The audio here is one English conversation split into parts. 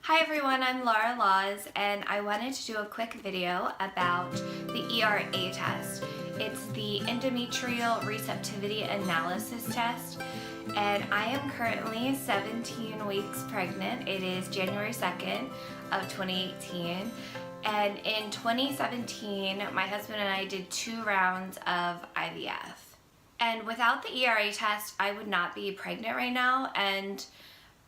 Hi everyone, I'm Laura Laws and I wanted to do a quick video about the ERA test. It's the Endometrial Receptivity Analysis test, and I am currently 17 weeks pregnant. It is January 2nd of 2018, and in 2017 my husband and I did 2 rounds of IVF. And without the ERA test I would not be pregnant right now, and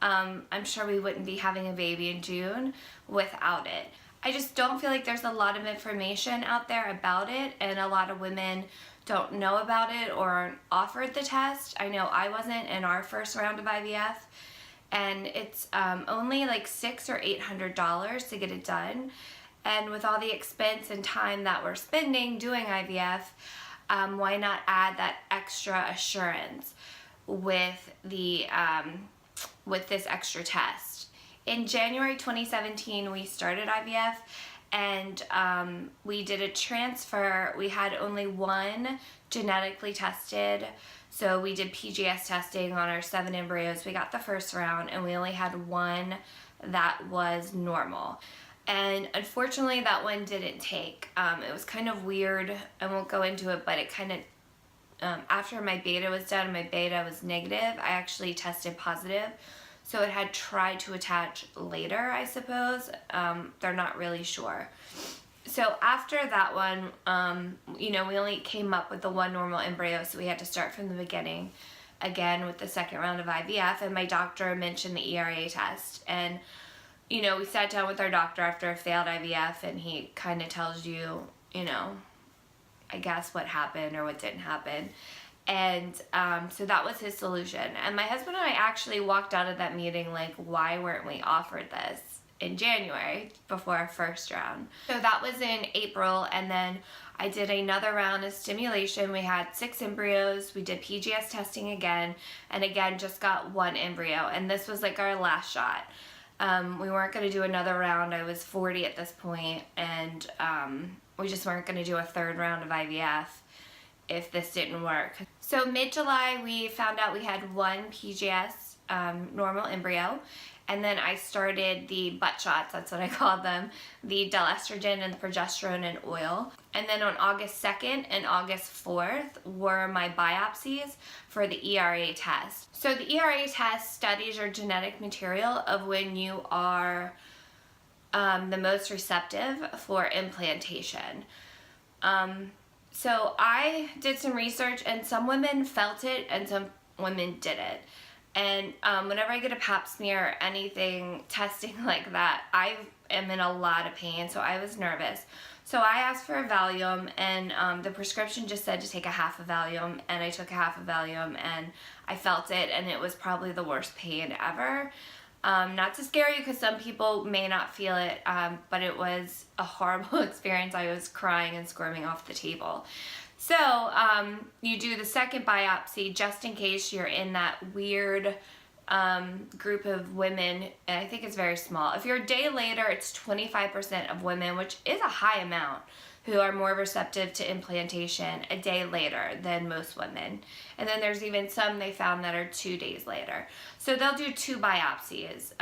I'm sure we wouldn't be having a baby in June without it. I just don't feel like there's a lot of information out there about it, and a lot of women don't know about it or aren't offered the test. I know I wasn't in our first round of IVF, and it's only like $600 or $800 to get it done. And with all the expense and time that we're spending doing IVF, why not add that extra assurance with the with this extra test. In January 2017 we started IVF, and we did a transfer. We had only one genetically tested, so we did PGS testing on our 7 embryos. We got the first round and we only had one that was normal, and unfortunately that one didn't take. It was kind of weird. I won't go into it, but it kind of after my beta was done, my beta was negative. I actually tested positive, so it had tried to attach later, I suppose. They're not really sure. So after that one, we only came up with the one normal embryo, so we had to start from the beginning again with the second round of IVF, and my doctor mentioned the ERA test. And we sat down with our doctor after a failed IVF, and he kind of tells you, I guess what happened or what didn't happen. And so that was his solution. And my husband and I actually walked out of that meeting like, why weren't we offered this in January before our first round? So that was in April, and then I did another round of stimulation. We had 6 embryos. We did PGS testing again, and again just got 1 embryo. And this was like our last shot. We weren't going to do another round. I was 40 at this point, and we just weren't going to do a 3rd round of IVF if this didn't work. So mid-July we found out we had 1 PGS normal embryo, and then I started the butt shots, that's what I called them, the estrogen and the progesterone and oil. And then on August 2nd and August 4th were my biopsies for the ERA test. So the ERA test studies your genetic material of when you are the most receptive for implantation. So I did some research, and some women felt it and some women didn't. And whenever I get a pap smear or anything testing like that, I am in a lot of pain, so I was nervous. So I asked for a Valium, and the prescription just said to take a half a Valium, and I took a half a Valium, and I felt it, and it was probably the worst pain ever. Not to scare you, because some people may not feel it, but it was a horrible experience. I was crying and squirming off the table. So you do the second biopsy just in case you're in that weird group of women, and I think it's very small. If you're a day later, it's 25% of women, which is a high amount, who are more receptive to implantation a day later than most women. And then there's even some they found that are 2 days later. So they'll do 2 biopsies,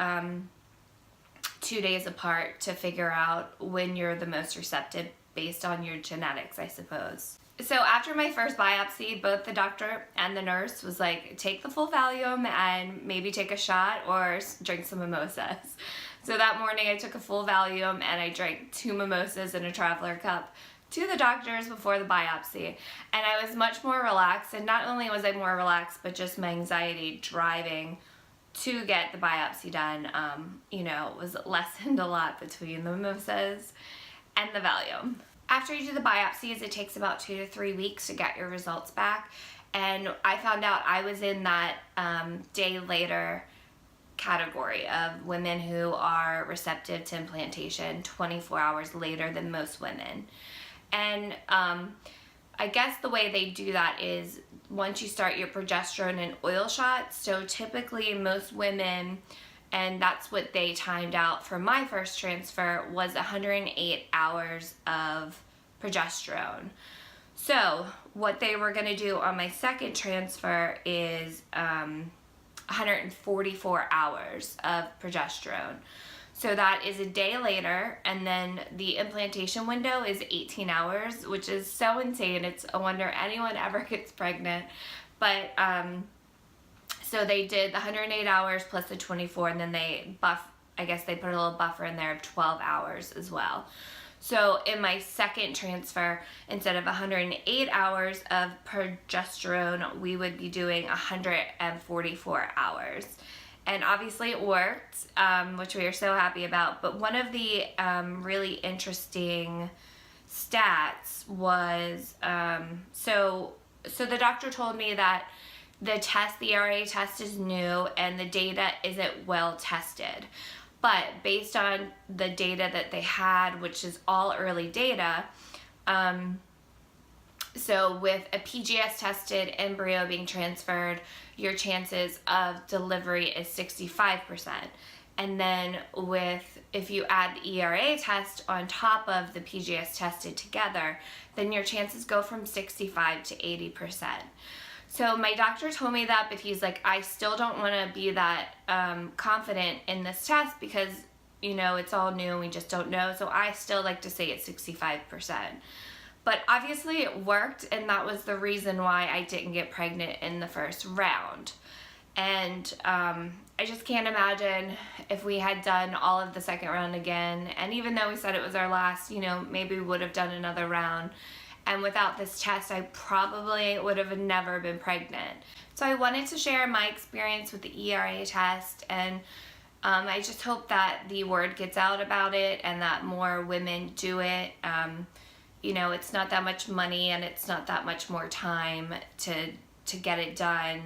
2 days apart, to figure out when you're the most receptive based on your genetics, I suppose. So after my first biopsy, both the doctor and the nurse was like, take the full Valium and maybe take a shot or drink some mimosas. So that morning I took a full Valium and I drank 2 mimosas in a traveler cup to the doctors before the biopsy. And I was much more relaxed, and not only was I more relaxed, but just my anxiety driving to get the biopsy done, was lessened a lot between the mimosas and the Valium. After you do the biopsies, it takes about 2 to 3 weeks to get your results back, and I found out I was in that day later category of women who are receptive to implantation 24 hours later than most women. And I guess the way they do that is once you start your progesterone and oil shots. So typically most women, and that's what they timed out for my first transfer, was 108 hours of progesterone. So what they were going to do on my second transfer is 144 hours of progesterone. So that is a day later, and then the implantation window is 18 hours, which is so insane. It's a wonder anyone ever gets pregnant. But so they did the 108 hours plus the 24, and then they I guess they put a little buffer in there of 12 hours as well. So in my second transfer, instead of 108 hours of progesterone, we would be doing 144 hours. And obviously it worked, which we are so happy about. But one of the really interesting stats was, so the doctor told me that the ERA test is new and the data isn't well tested. But based on the data that they had, which is all early data, so with a PGS tested embryo being transferred, your chances of delivery is 65%. And then if you add the ERA test on top of the PGS tested together, then your chances go from 65 to 80%. So my doctor told me that, but he's like, I still don't want to be that confident in this test because, you know, it's all new and we just don't know. So I still like to say it's 65%. But obviously it worked, and that was the reason why I didn't get pregnant in the first round. And I just can't imagine if we had done all of the second round again, and even though we said it was our last, you know, maybe we would have done another round. And without this test, I probably would have never been pregnant. So I wanted to share my experience with the ERA test, and I just hope that the word gets out about it and that more women do it. You know, it's not that much money and it's not that much more time to get it done.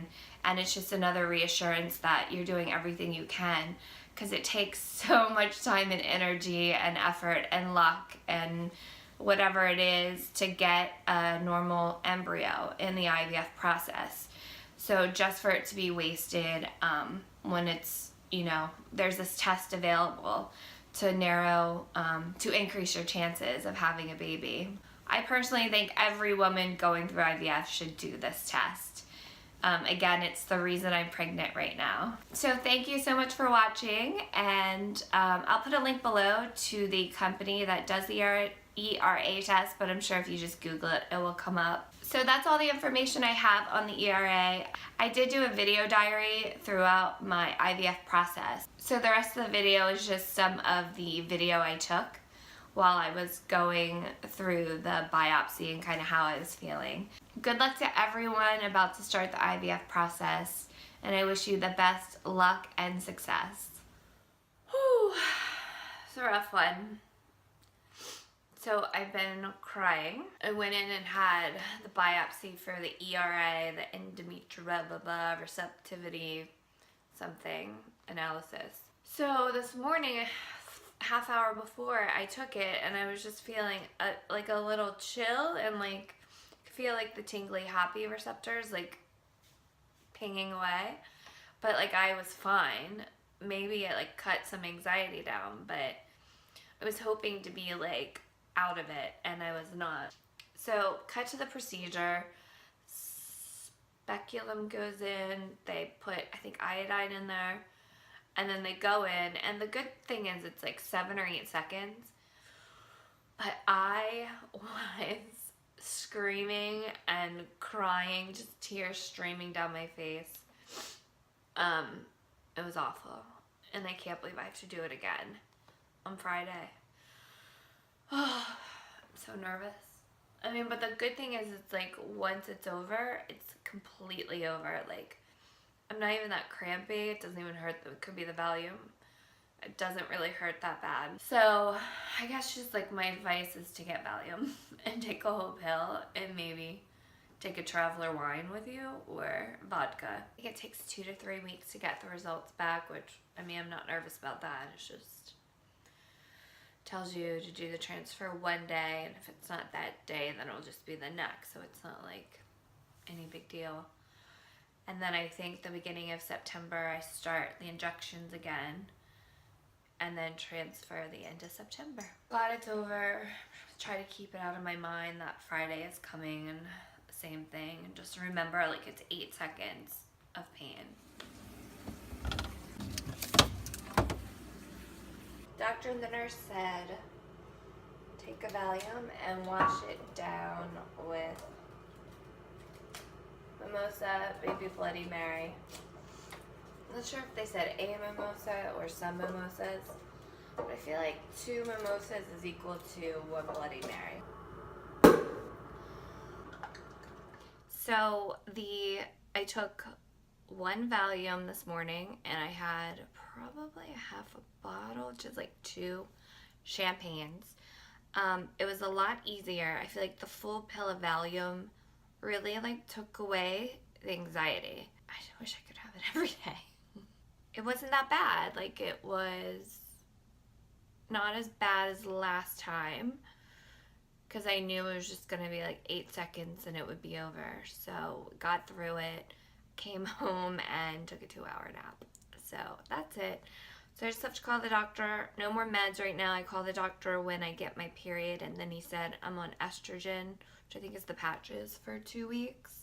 And it's just another reassurance that you're doing everything you can, because it takes so much time and energy and effort and luck and whatever it is to get a normal embryo in the IVF process. So just for it to be wasted when it's, you know, there's this test available to to increase your chances of having a baby. I personally think every woman going through IVF should do this test. Again, it's the reason I'm pregnant right now. So thank you so much for watching, and I'll put a link below to the company that does the ERA test, but I'm sure if you just Google it, it will come up. So that's all the information I have on the ERA. I did do a video diary throughout my IVF process. So the rest of the video is just some of the video I took while I was going through the biopsy and kind of how I was feeling. Good luck to everyone about to start the IVF process, and I wish you the best luck and success. Whew, it's a rough one. So I've been crying. I went in and had the biopsy for the ERA, the Endometrial Receptivity Analysis. So this morning, half hour before I took it, and I was just feeling like a little chill and like feel like the tingly happy receptors like pinging away, but like I was fine. Maybe it like cut some anxiety down, but I was hoping to be like out of it, and I was not. So cut to the procedure. Speculum goes in, they put I think iodine in there, and then they go in, and the good thing is it's like 7 or 8 seconds, but I was screaming and crying, just tears streaming down my face. It was awful, and I can't believe I have to do it again on Friday. Oh, I'm so nervous. I mean, but the good thing is it's like once it's over, it's completely over. Like, I'm not even that crampy. It doesn't even hurt. It could be the volume. It doesn't really hurt that bad. So I guess just like my advice is to get Valium and take a whole pill and maybe take a traveler wine with you or vodka. I think it takes 2 to 3 weeks to get the results back, which, I mean, I'm not nervous about that. It's just tells you to do the transfer one day, and if it's not that day, then it'll just be the next. So it's not like any big deal. And then I think the beginning of September, I start the injections again, and then transfer the end of September. Glad it's over. Try to keep it out of my mind that Friday is coming, and same thing. And just remember, like, it's 8 seconds of pain. doctor and the nurse said take a Valium and wash it down with mimosa, baby Bloody Mary. I'm not sure if they said a mimosa or some mimosas, but I feel like 2 mimosas is equal to 1 Bloody Mary. So I took 1 Valium this morning, and I had probably half a bottle, which is like 2 champagnes. It was a lot easier. I feel like the full pill of Valium really like took away the anxiety. I wish I could have it every day. It wasn't that bad. Like, it was not as bad as last time, because I knew it was just gonna be like 8 seconds and it would be over. So got through it, came home and took a 2-hour nap. So that's it. So I just have to call the doctor. No more meds right now. I call the doctor when I get my period, and then he said I'm on estrogen, which I think is the patches, for 2 weeks.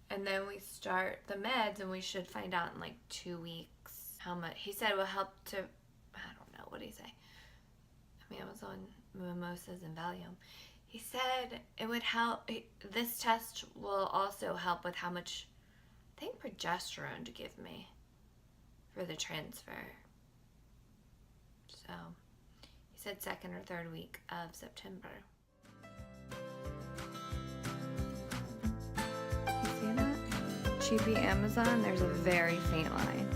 And then we start the meds, and we should find out in like 2 weeks how much. He said it will help to, I don't know, what did he say? I mean, I was on mimosas and Valium. He said it would help. This test will also help with how much, I think, progesterone to give me for the transfer. So he said 2nd or 3rd week of September. See that? Cheapy Amazon, there's a very faint line.